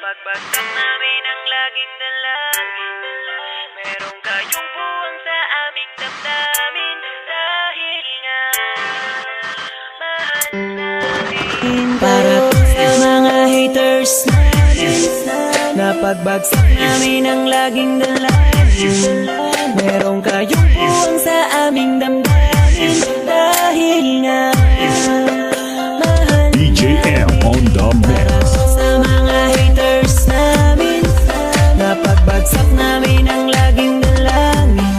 Napagbagsak namin ang laging dalangin. Merong kayong buwang sa aming damdamin. Dahil nga mahal namin. Para sa mga haters namin, napagbagsak namin ang laging dalangin. Merong kayong buwang sa aming damdamin. Dahil nga mahal DJM on the mix. sa mga haters namin, napagbagsak namin ang laging dalangin.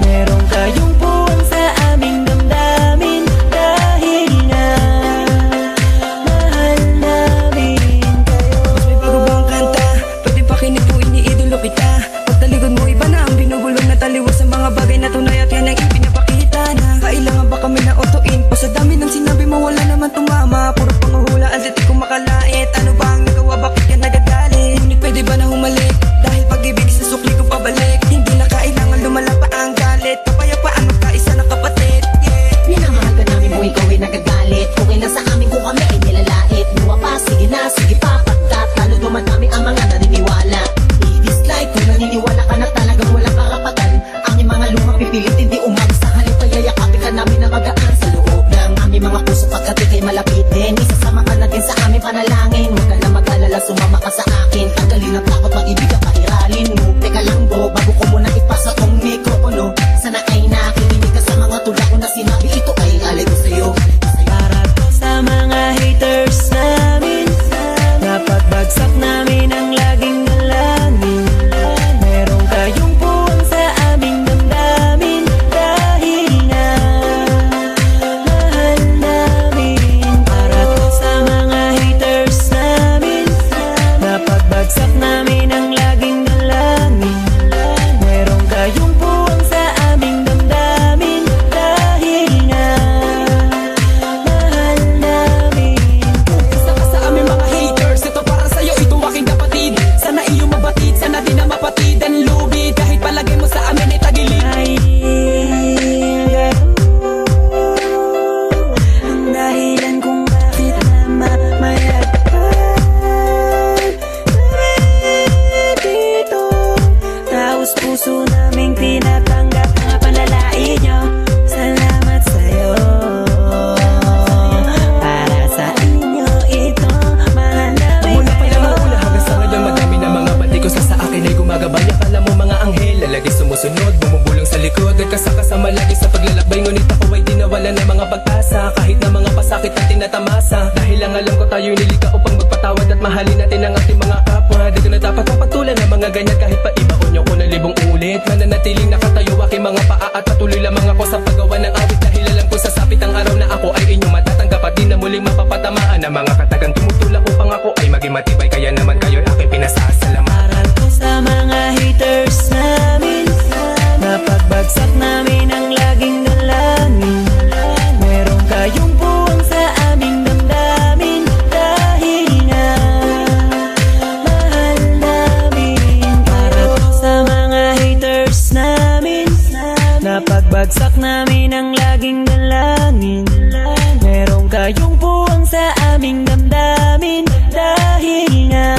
Merong kayong puwang sa aming damdamin. Dahil nga mahal namin kayo. Mas may bago bang kanta? Pwede pakinig po, iniidolo kita. Pagtalikod mo, iba na ang binubulong na taliwas sa mga bagay na tunay at yan ang ipinapakita na kailangan ba kami na otoin pa sa dami ng sinabi mo, wala naman tumama. Puro panguhula, ang di ko makalait. Ano ba ang nagawa, bakit ka nagagalit? Ngunit pwede ba na humalik? Dahil pag-ibig sa sukli ko pabalik. Hindi na kailangan lumala pa ang galit. Kapayapaan magkaisa ng kapatid, yeah. Minamahal ka namin kung ikaw ay nagagalit. Okay na sa amin kung kami ay nilalait. Luwa pa, sige na, sige pa, pagkat lalo dumadami ang mga naniniwala. I-dislike kung naniniwala ka na talagang walang karapatan. Ang iyong mga lumang pipilit hindi umag sa halip ay yayakapin ka namin na magaan sa loob ng aming mga puso pagkat ikay malapitin. Isasama ka natin sa aming panalangin. Huwag ka na mag-alala, sumama ka sa akin. Tanggalin ang takot, pag-ibig ang pairalin mo. Teka lang bro, bago ko muna ipasa tong mikropono. Sana ay nakikinig ka sa mga tula ko na sinabi. Ito ay alay ko sa'yo. Para to sa mga haters namin, napagbagsak namin ang laging dalangin. Merong kayong puwang sa aming damdamin. Dahil nga mahal namin. Para to sa mga haters namin, napagbagsak namin ang laging dalangin. Merong kayong puwang sa aming damdamin. Dahil nga mahal namin. Isa ka sa aming mga haters. Ito para sa'yo, ito aking kapatid. Sana iyo mabatid, sana di na mapatid ang lubid. Kahit palagay mo sa amin ay tagilid. Ang dahilan kung bakit namamayagpag dito. Taos puso naming tinatanggap mga panlalait nyo. Salamat sa'yo. Para sa inyo ito, mahal namin Mula pa lang kayo. maula hanggang sa ngayon, madami na mga bati ko sa akin ay gumagabay. Akala mo mga anghel, lagi sumusunod, bumubulong sa likod. Nagkasakasama lagi sa paglalakbay, ngunit ako ay di nawalan ng mga pag-asa. Kahit na mga pasakit at tinatamasa. Dahil lang alam ko tayo'y nilika upang magpatawad at mahalin natin ang ating mga kapwa. Dito na dapat mapatulan ng mga ganyan kahit pa ibaon nyo ko na libong ulit. Mananatiling nakatayo aking mga paa at patuloy lamang ako sa paggawa ng awit. Dahil alam ko sasapit ang araw na ako ay inyong matatanggap at di na muling mapapatamaan ng mga katagang tumutulak upang ako ay maging matibay. Kaya naman kayo'y aking pinasasalamat. Para to sa mga haters namin, napagbagsak namin ang laging dalangin. Merong kayong puwang sa aming damdamin. Dahil nga mahal namin. Para to sa mga haters namin, napagbagsak namin ang laging dalangin. Merong kayong puwang sa aming damdamin. Dahil nga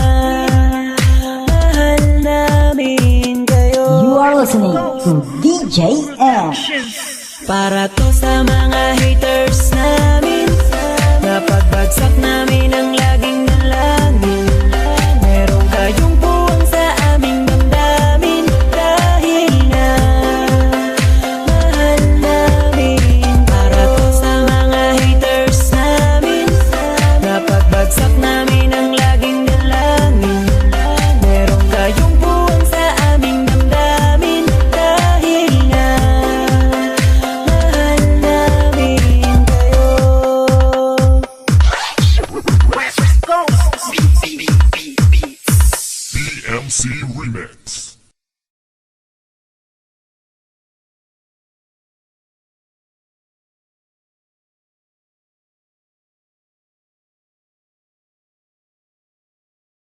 mahal namin kayo. You are listening to DJ M. Para to sa mga haters namin, napagbagsak namin ang laging dalangin. Merong kayong puwang sa aming damdamin. Dahil nga mahal namin. Para to sa mga haters namin, napagbagsak namin ang laging dalangin. Merong kayong puwang sa aming damdamin. Dahil nga mahal namin kayo. BMC Remix.